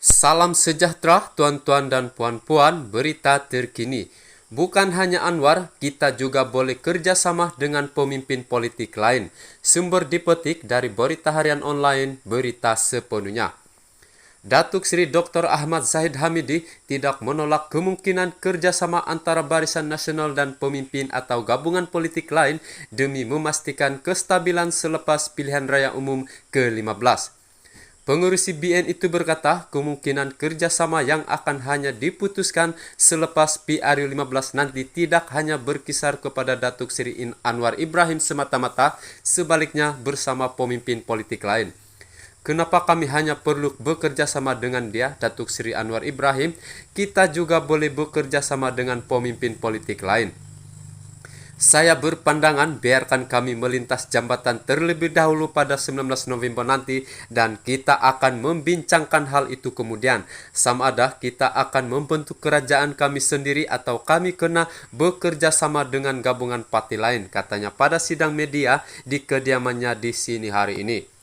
Salam sejahtera tuan-tuan dan puan-puan, berita terkini. Bukan hanya Anwar, kita juga boleh kerjasama dengan pemimpin politik lain. Sumber dipetik dari Berita Harian Online, berita sepenuhnya. Datuk Seri Dr. Ahmad Zahid Hamidi tidak menolak kemungkinan kerjasama antara Barisan Nasional dan pemimpin atau gabungan politik lain demi memastikan kestabilan selepas pilihan raya umum ke-15. Pengurusi BN itu berkata kemungkinan kerjasama yang akan hanya diputuskan selepas PRU 15 nanti tidak hanya berkisar kepada Datuk Seri Anwar Ibrahim semata-mata, sebaliknya bersama pemimpin politik lain. Kenapa kami hanya perlu bekerja sama dengan dia, Datuk Seri Anwar Ibrahim? Kita juga boleh bekerja sama dengan pemimpin politik lain. Saya berpandangan biarkan kami melintas jambatan terlebih dahulu pada 19 November nanti dan kita akan membincangkan hal itu kemudian. Sama ada kita akan membentuk kerajaan kami sendiri atau kami kena bekerja sama dengan gabungan parti lain, katanya pada sidang media di kediamannya di sini hari ini.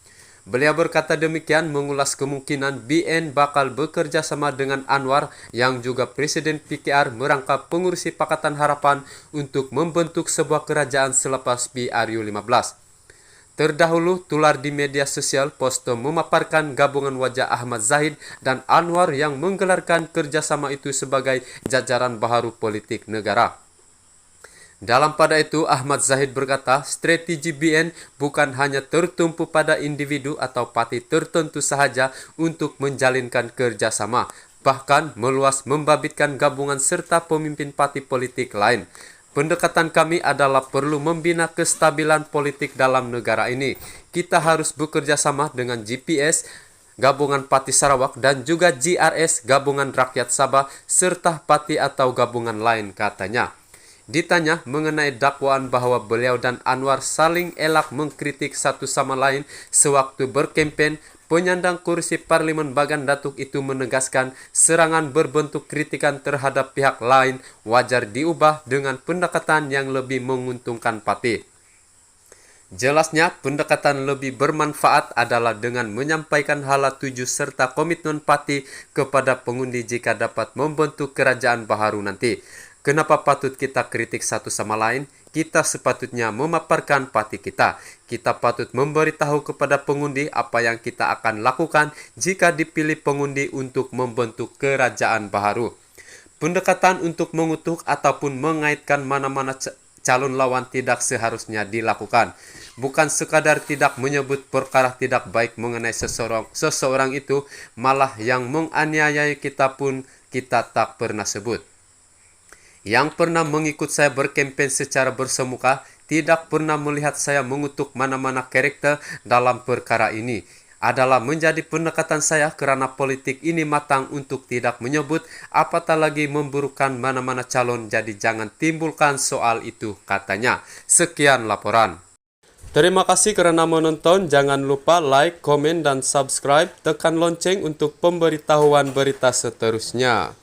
Beliau berkata demikian mengulas kemungkinan BN bakal bekerja sama dengan Anwar yang juga Presiden PKR merangkap pengurusi Pakatan Harapan untuk membentuk sebuah kerajaan selepas PRU 15. Terdahulu tular di media sosial posto memaparkan gabungan wajah Ahmad Zahid dan Anwar yang menggelarkan kerjasama itu sebagai jajaran baharu politik negara. Dalam pada itu, Ahmad Zahid berkata, strategi BN bukan hanya tertumpu pada individu atau parti tertentu sahaja untuk menjalinkan kerjasama, bahkan meluas membabitkan gabungan serta pemimpin parti politik lain. Pendekatan kami adalah perlu membina kestabilan politik dalam negara ini. Kita harus bekerja sama dengan GPS, Gabungan Parti Sarawak, dan juga GRS, Gabungan Rakyat Sabah, serta parti atau gabungan lain, katanya. Ditanya mengenai dakwaan bahwa beliau dan Anwar saling elak mengkritik satu sama lain sewaktu berkempen, penyandang kursi Parlimen Bagan Datuk itu menegaskan serangan berbentuk kritikan terhadap pihak lain wajar diubah dengan pendekatan yang lebih menguntungkan parti. Jelasnya, pendekatan lebih bermanfaat adalah dengan menyampaikan hala tuju serta komitmen parti kepada pengundi jika dapat membentuk kerajaan baharu nanti. Kenapa patut kita kritik satu sama lain? Kita sepatutnya memaparkan parti kita. Kita patut memberitahu kepada pengundi apa yang kita akan lakukan jika dipilih pengundi untuk membentuk kerajaan baharu. Pendekatan untuk mengutuk ataupun mengaitkan mana-mana calon lawan tidak seharusnya dilakukan. Bukan sekadar tidak menyebut perkara tidak baik mengenai seseorang itu, malah yang menganiayai kita pun kita tak pernah sebut. Yang pernah mengikut saya berkempen secara bersemuka tidak pernah melihat saya mengutuk mana-mana karakter dalam perkara ini. Adalah menjadi pendekatan saya kerana politik ini matang untuk tidak menyebut apatah lagi memburukan mana-mana calon, jadi jangan timbulkan soal itu, katanya. Sekian laporan. Terima kasih kerana menonton. Jangan lupa like, komen, dan subscribe. Tekan lonceng untuk pemberitahuan berita seterusnya.